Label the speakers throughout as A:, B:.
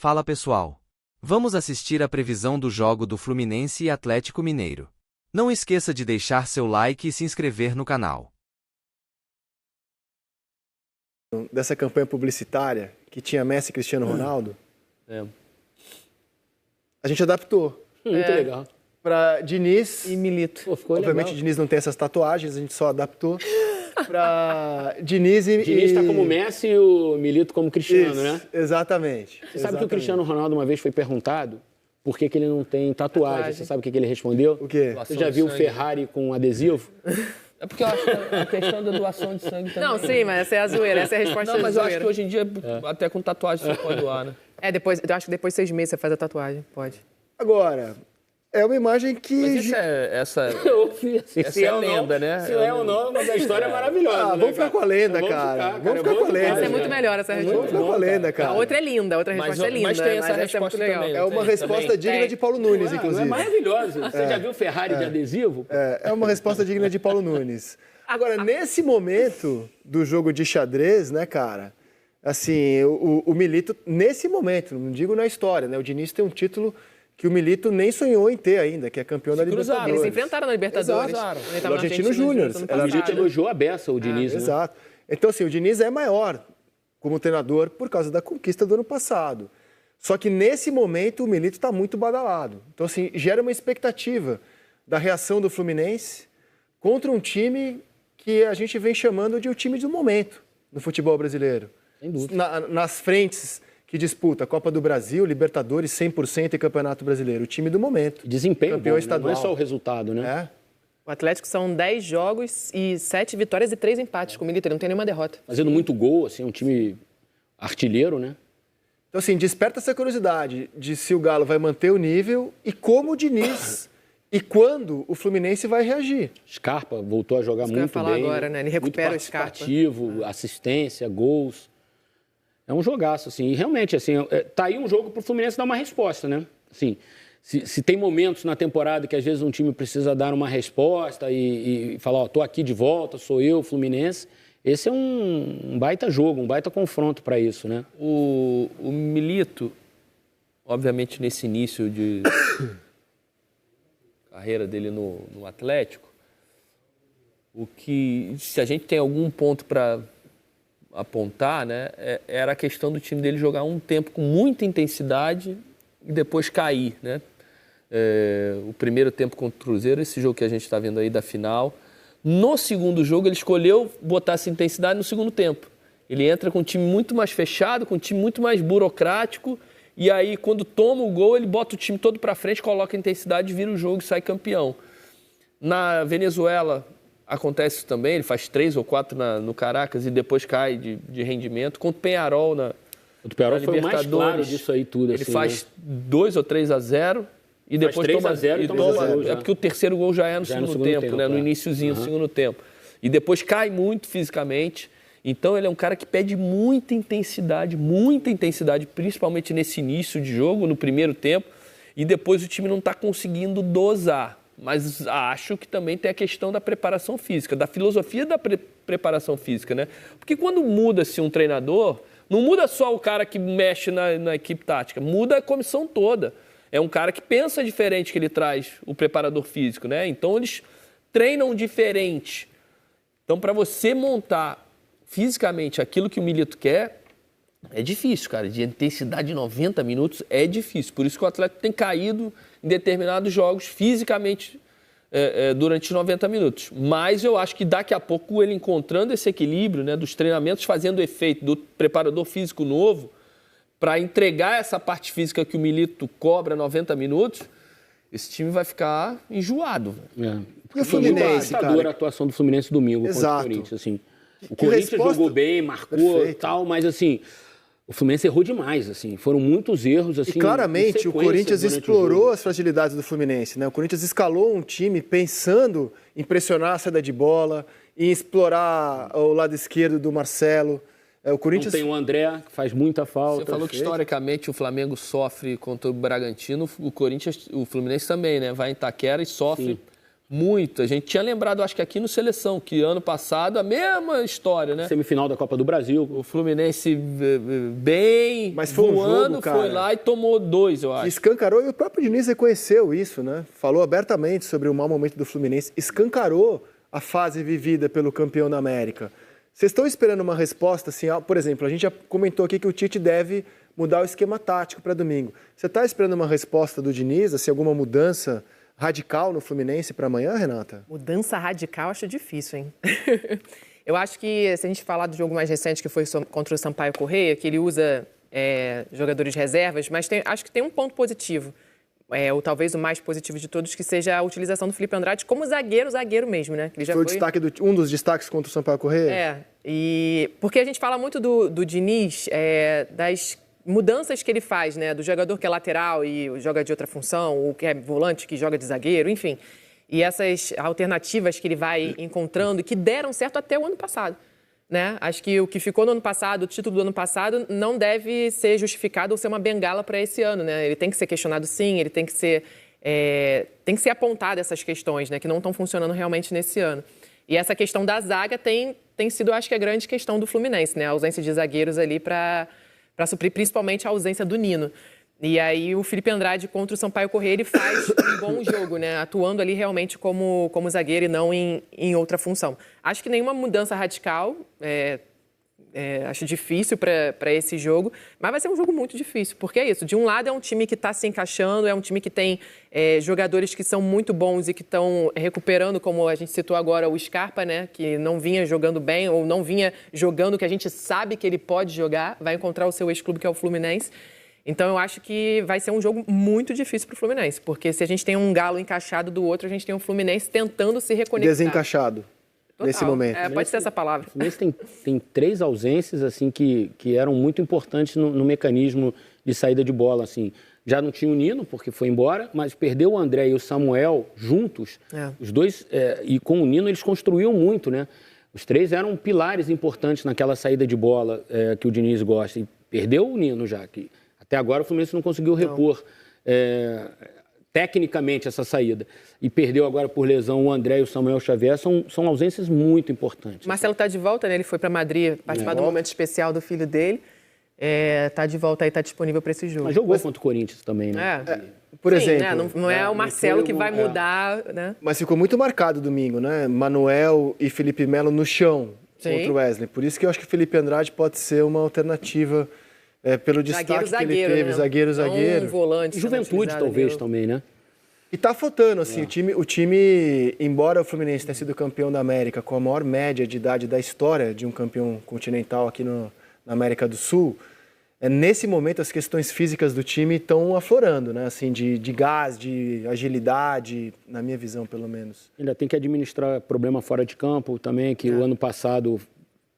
A: Fala pessoal. Vamos assistir a previsão do jogo do Fluminense e Atlético Mineiro. Não esqueça de deixar seu like e se inscrever no canal.
B: Dessa campanha publicitária que tinha Messi e Cristiano Ronaldo, a gente adaptou.
C: Muito legal.
B: Para Diniz
D: E Milito.
C: Pô, ficou
B: obviamente
C: legal.
B: Diniz não tem essas tatuagens, a gente só adaptou. Para Diniz e...
C: Diniz está como Messi e o Milito como Cristiano,
B: Isso,
C: né?
B: exatamente.
C: Você sabe que o Cristiano Ronaldo uma vez foi perguntado por que ele não tem tatuagem. Você sabe o que ele respondeu?
B: O quê?
C: Você já viu o Ferrari com adesivo?
D: É porque eu acho que a questão da doação de sangue também.
E: Não, sim, mas essa é a zoeira, essa é a resposta
D: Não, mas eu acho que
E: zoeira.
D: hoje em dia, até com tatuagem, você pode doar, né?
E: Eu acho que depois de 6 meses você faz a tatuagem, pode.
B: Agora, é uma imagem que...
D: Mas essa
C: Eu ouvi assim,
D: Essa é lenda, né?
C: Se é ou não, mas a história é maravilhosa.
B: vamos ficar com a lenda,
C: Vamos
B: cara.
C: ficar,
B: Vamos ficar
C: é
B: com a
C: bom
B: lenda.
E: Essa é
C: demais,
E: muito
C: né?
E: melhor, essa
B: Vamos
E: resposta.
B: ficar com a lenda, cara.
E: A outra é linda, a outra resposta é linda.
D: mas tem essa
E: essa é
D: resposta
E: muito legal.
D: também,
B: É uma
D: Tem,
B: resposta
D: também.
B: digna
E: Tem.
B: de Paulo Nunes,
C: Não é
B: inclusive.
C: maravilhoso. Você já viu o Ferrari de adesivo?
B: É uma resposta digna de Paulo Nunes. Agora, nesse momento do jogo de xadrez, né, cara? Assim, o Milito, nesse momento, não digo na história, né? O Diniz tem um título que o Milito nem sonhou em ter ainda, que é campeão da
D: cruzaram.
B: Libertadores.
E: Eles se enfrentaram na Libertadores.
B: Exato.
E: Ele tava
B: O
E: na
B: Argentino
E: Argentina
B: Júnior.
E: junto
B: Ela
E: ano
C: A gente
E: passado.
C: elogiou a beça, o Diniz, né?
B: Exato. Então, assim, o Diniz é maior como treinador por causa da conquista do ano passado. Só que nesse momento o Milito está muito badalado. Então, assim, gera uma expectativa da reação do Fluminense contra um time que a gente vem chamando de o time do momento no futebol brasileiro.
C: Sem dúvida.
B: Nas frentes que disputa Copa do Brasil, Libertadores 100% e Campeonato Brasileiro. O time do momento.
C: Desempenho
B: Campeão
C: bom, né?
B: estadual.
C: Não é só o resultado, né?
B: É.
E: O Atlético são 10 jogos e 7 vitórias e 3 empates com o Milito. Ele não tem nenhuma derrota.
C: Fazendo muito gol, assim, um time artilheiro, né?
B: Então, assim, desperta essa curiosidade de se o Galo vai manter o nível e como o Diniz e quando o Fluminense vai reagir.
C: Scarpa voltou a jogar
E: Isso que eu ia
C: muito
E: falar
C: bem.
E: agora, né? Ele recupera o
C: muito
E: Scarpa.
C: participativo, assistência, gols. É um jogaço, assim. E realmente, assim, tá aí um jogo pro Fluminense dar uma resposta, né? Assim, se tem momentos na temporada que às vezes um time precisa dar uma resposta e falar, ó, tô aqui de volta, sou eu, Fluminense. Esse é um baita jogo, um baita confronto para isso, né?
D: O Milito, obviamente, nesse início de carreira dele no Atlético, se a gente tem algum ponto para apontar, né, era a questão do time dele jogar um tempo com muita intensidade e depois cair, né? O primeiro tempo contra o Cruzeiro, esse jogo que a gente está vendo aí da final. No segundo jogo, ele escolheu botar essa intensidade no segundo tempo. Ele entra com um time muito mais fechado, com um time muito mais burocrático, e aí, quando toma o gol, ele bota o time todo para frente, coloca a intensidade, vira o jogo e sai campeão. Na Venezuela, acontece isso também, ele faz 3 ou 4 no Caracas e depois cai de rendimento. Contra o Penharol
C: O Penharol
D: na
C: foi o mais claro
D: Libertadores,
C: disso aí tudo,
D: ele
C: assim,
D: faz
C: né?
D: 2 ou 3-0 e
C: Faz
D: depois
C: 3
D: toma
C: a 0 e toma
D: 2
C: dois gols,
D: É
C: já.
D: porque o terceiro gol já é no segundo tempo, né? No iniciozinho do segundo tempo. E depois cai muito fisicamente. Então ele é um cara que pede muita intensidade, principalmente nesse início de jogo, no primeiro tempo, e depois o time não está conseguindo dosar. Mas acho que também tem a questão da preparação física, da filosofia da preparação física, né? Porque quando muda-se um treinador, não muda só o cara que mexe na equipe tática, muda a comissão toda. É um cara que pensa diferente que ele traz, o preparador físico, né? Então eles treinam diferente. Então, para você montar fisicamente aquilo que o Milito quer, é difícil, cara. De intensidade de 90 minutos é difícil. Por isso que o Atlético tem caído em determinados jogos fisicamente durante os 90 minutos. Mas eu acho que daqui a pouco ele encontrando esse equilíbrio, né, dos treinamentos, fazendo efeito do preparador físico novo, para entregar essa parte física que o Milito cobra 90 minutos, esse time vai ficar enjoado.
B: E o Fluminense,
C: cara? A atuação do Fluminense domingo contra
B: Exato.
C: o Corinthians, assim. O
B: Que
C: Corinthians
B: resposta-
C: jogou bem, marcou e
B: Perfeito.
C: tal, mas assim, o Fluminense errou demais, assim. Foram muitos erros, assim.
B: E claramente
C: em
B: o
C: sequência
B: Corinthians
C: durante o
B: explorou
C: jogo.
B: as fragilidades do Fluminense, né? O Corinthians escalou um time pensando em pressionar a saída de bola, em explorar o lado esquerdo do Marcelo. O
C: Não
B: Corinthians
C: tem o André, que faz muita falta.
D: Você falou que historicamente o Flamengo sofre contra o Bragantino, o Fluminense também, né? Vai em Itaquera e sofre Muito. A gente tinha lembrado, acho que aqui no Seleção, que ano passado a mesma história, né?
C: Semifinal da Copa do Brasil.
D: O Fluminense bem
B: Mas foi
D: voando,
B: um jogo,
D: foi lá e tomou 2, eu acho.
B: Escancarou, e o próprio Diniz reconheceu isso, né? Falou abertamente sobre o mau momento do Fluminense. Escancarou a fase vivida pelo campeão da América. Vocês estão esperando uma resposta, assim, por exemplo, a gente já comentou aqui que o Tite deve mudar o esquema tático para domingo. Você está esperando uma resposta do Diniz, assim, alguma mudança radical no Fluminense para amanhã, Renata?
E: Mudança radical, acho difícil, hein? Eu acho que, se a gente falar do jogo mais recente, que foi contra o Sampaio Corrêa, que ele usa jogadores reservas, mas acho que tem um ponto positivo, ou talvez o mais positivo de todos, que seja a utilização do Felipe Andrade como zagueiro mesmo, né? Que ele já
B: foi um dos destaques contra o Sampaio Corrêa?
E: Porque a gente fala muito do Diniz, das mudanças que ele faz, né? Do jogador que é lateral e joga de outra função, ou que é volante que joga de zagueiro, enfim. E essas alternativas que ele vai encontrando e que deram certo até o ano passado, né? Acho que o que ficou no ano passado, o título do ano passado, não deve ser justificado ou ser uma bengala para esse ano, né? Ele tem que ser questionado, sim, ele tem que ser apontado essas questões, né? Que não estão funcionando realmente nesse ano. E essa questão da zaga tem sido, acho que, a grande questão do Fluminense, né? A ausência de zagueiros ali para suprir principalmente a ausência do Nino. E aí o Felipe Andrade contra o Sampaio Corrêa, ele faz um bom jogo, né? Atuando ali realmente como zagueiro e não em outra função. Acho que nenhuma mudança radical, acho difícil para esse jogo, mas vai ser um jogo muito difícil, porque é isso. De um lado é um time que está se encaixando, é um time que tem jogadores que são muito bons e que estão recuperando, como a gente citou agora, o Scarpa, né? Que não vinha jogando bem ou não vinha jogando o que a gente sabe que ele pode jogar, vai encontrar o seu ex-clube, que é o Fluminense. Então, eu acho que vai ser um jogo muito difícil para o Fluminense, porque se a gente tem um Galo encaixado do outro, a gente tem um Fluminense tentando se reconectar.
B: Desencaixado. Total. Nesse momento.
E: Pode ser essa palavra.
C: O Fluminense tem 3 ausências assim, que eram muito importantes no mecanismo de saída de bola. Assim. Já não tinha o Nino, porque foi embora, mas perdeu o André e o Samuel juntos. Os dois, e com o Nino eles construíam muito, né? Os 3 eram pilares importantes naquela saída de bola que o Diniz gosta. E perdeu o Nino já, que até agora o Fluminense não conseguiu repor tecnicamente essa saída. E perdeu agora por lesão o André e o Samuel Xavier, são ausências muito importantes.
E: Marcelo está de volta, né? Ele foi para Madrid participar do momento especial do filho dele. Está de volta aí, está disponível para esse jogo.
C: Mas jogou contra o Corinthians também, né?
B: Por
E: Sim,
B: exemplo.
E: Né? Não é o Marcelo que vai mudar, né?
B: Mas ficou muito marcado domingo, né? Manuel e Felipe Melo no chão contra o Wesley. Por isso que eu acho que o Felipe Andrade pode ser uma alternativa pelo destaque que ele teve.
E: Né?
B: Zagueiro.
E: Um volante.
C: Juventude, talvez, também, né?
B: E tá faltando, assim, o time, embora o Fluminense tenha sido campeão da América com a maior média de idade da história de um campeão continental aqui na América do Sul, nesse momento as questões físicas do time estão aflorando, né? Assim, de gás, de agilidade, na minha visão, pelo menos.
C: Ainda tem que administrar problema fora de campo também, que o ano passado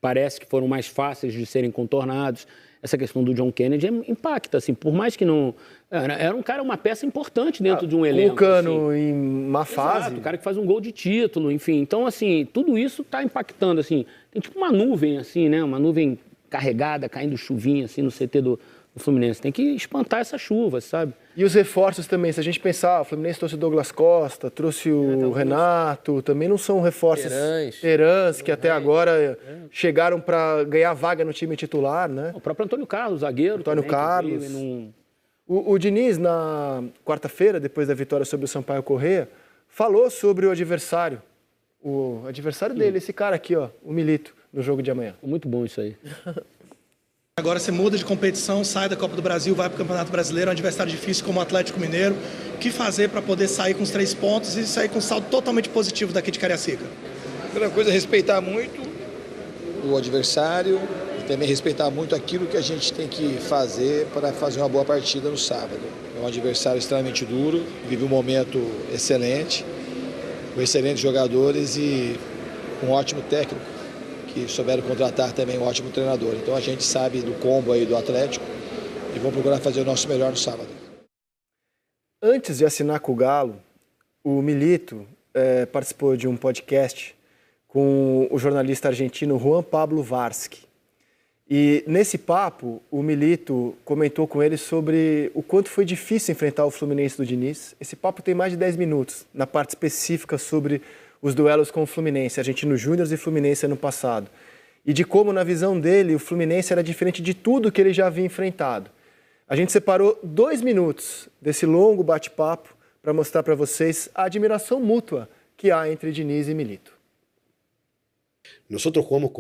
C: parece que foram mais fáceis de serem contornados. Essa questão do John Kennedy impacta, assim, por mais que não... Era um cara, uma peça importante dentro de um elenco.
B: O Cano
C: assim.
B: Em má fase.
C: Exato, o cara que faz um gol de título, enfim. Então, assim, tudo isso está impactando, assim. Tem tipo uma nuvem, assim, né? Uma nuvem carregada, caindo chuvinha, assim, no CT do Fluminense. Tem que espantar essa chuva, sabe?
B: E os reforços também, se a gente pensar, o Fluminense trouxe o Douglas Costa, trouxe o Renato, também não são reforços terãs que até agora chegaram para ganhar vaga no time titular, né?
C: O próprio Antônio Carlos, zagueiro.
B: Antônio Carlos. O Diniz, na quarta-feira, depois da vitória sobre o Sampaio Corrêa, falou sobre o adversário. O adversário dele, esse cara aqui, ó, o Milito, no jogo de amanhã.
C: Muito bom isso aí.
F: Agora você muda de competição, sai da Copa do Brasil, vai para o Campeonato Brasileiro, é um adversário difícil como o Atlético Mineiro. O que fazer para poder sair com os 3 pontos e sair com um saldo totalmente positivo daqui de Cariacica?
G: A primeira coisa é respeitar muito o adversário e também respeitar muito aquilo que a gente tem que fazer para fazer uma boa partida no sábado. É um adversário extremamente duro, vive um momento excelente, com excelentes jogadores e um ótimo técnico, que souberam contratar também um ótimo treinador. Então a gente sabe do combo aí do Atlético e vamos procurar fazer o nosso melhor no sábado.
B: Antes de assinar com o Galo, o Milito participou de um podcast com o jornalista argentino Juan Pablo Varsky. E nesse papo, o Milito comentou com ele sobre o quanto foi difícil enfrentar o Fluminense do Diniz. Esse papo tem mais de 10 minutos, na parte específica sobre os duelos com o Fluminense, Argentino Júnior e Fluminense ano passado. E de como, na visão dele, o Fluminense era diferente de tudo que ele já havia enfrentado. A gente separou 2 minutos desse longo bate-papo para mostrar para vocês a admiração mútua que há entre Diniz y Milito.
H: Nosotros jugamos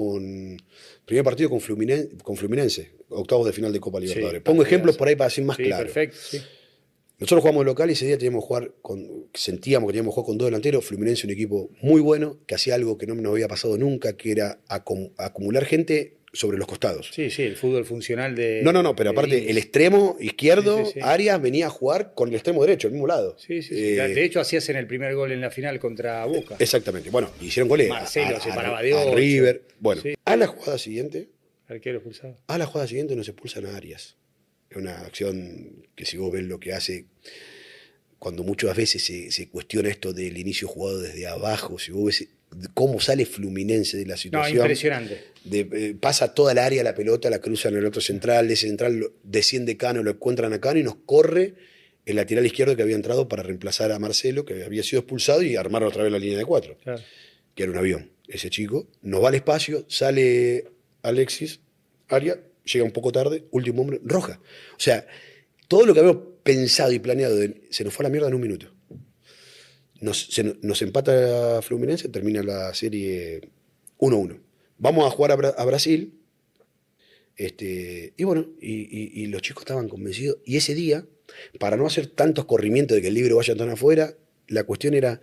H: primer partido con Fluminense, octavos de final de Copa Libertadores.
I: Sí,
H: Pongo ejemplos por ahí para ser más claro.
I: Perfecto, sí.
H: Nosotros jugamos local y ese día sentíamos que teníamos que jugar con 2 delanteros. Fluminense, un equipo muy bueno, que hacía algo que no nos había pasado nunca, que era acumular gente sobre los costados.
I: Sí, el fútbol funcional de...
H: No, pero aparte el extremo izquierdo,
I: Sí.
H: Arias, venía a jugar con el extremo derecho, al mismo lado.
I: Sí. De hecho, hacías en el primer gol en la final contra Boca.
H: Exactamente. Bueno, hicieron goles
I: Marcelo se paraba de
H: a
I: 8.
H: River. Bueno,
I: Sí.
H: a la jugada siguiente
I: Arquero expulsado.
H: nos expulsan a Arias. Es una acción que si vos ves lo que hace, cuando muchas veces se cuestiona esto del inicio jugado desde abajo, si vos ves cómo sale Fluminense de la situación.
I: No, impresionante.
H: Pasa toda el área la pelota, la cruzan en el otro central, de ese central desciende Cano, lo encuentran a Cano y nos corre el lateral izquierdo que había entrado para reemplazar a Marcelo, que había sido expulsado, y armar otra vez la línea de 4,
I: Claro.
H: que era un avión. Ese chico nos va al espacio, sale Alexis, Arias, llega un poco tarde, último hombre, roja. O sea, todo lo que habíamos pensado y planeado se nos fue a la mierda en un minuto. Nos empata Fluminense, termina la serie 1-1. Vamos a jugar a Brasil, y bueno, y los chicos estaban convencidos. Y ese día, para no hacer tantos corrimientos de que el libro vaya tan afuera, la cuestión era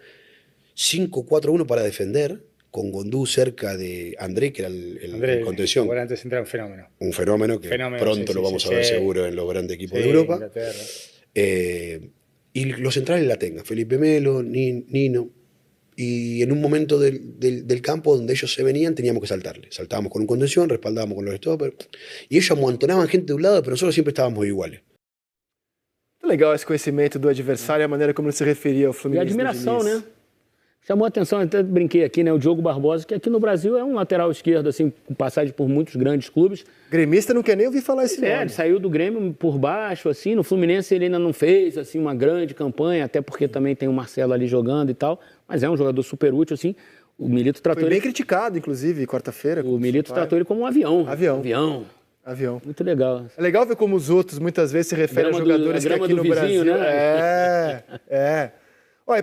H: 5-4-1 para defender, con Gondú cerca de André, que era el contención.
I: Volante central, un fenómeno.
H: Un fenómeno que pronto lo vamos a ver seguro en los grandes equipos de Europa. Y los centrales la tengan, Felipe Melo, Nino. Y en un momento del campo donde ellos se venían, teníamos que saltarle. Saltábamos con un contención, respaldábamos con los stoppers. Y ellos amontonaban gente de un lado, pero nosotros siempre estábamos iguales.
B: Legal esse conhecimento do adversário e a maneira como ele se referia ao
C: E
B: Fluminense.
C: admiração, né? Chamou a atenção, até brinquei aqui, né? O Diogo Barbosa, que aqui no Brasil é um lateral esquerdo, assim, com passagem por muitos grandes clubes.
B: Gremista não quer nem ouvir falar esse nome.
C: Ele saiu do Grêmio por baixo, assim. No Fluminense ele ainda não fez, assim, uma grande campanha, até porque também tem o Marcelo ali jogando e tal. Mas é um jogador super útil, assim. O Milito tratou
B: Foi bem
C: ele...
B: criticado, inclusive, quarta-feira.
C: O Milito tratou ele como um avião.
B: Avião.
C: Muito legal.
B: É legal ver como os outros muitas vezes se referem a jogadores que aqui no
C: vizinho,
B: Brasil...
C: né?
B: Olha,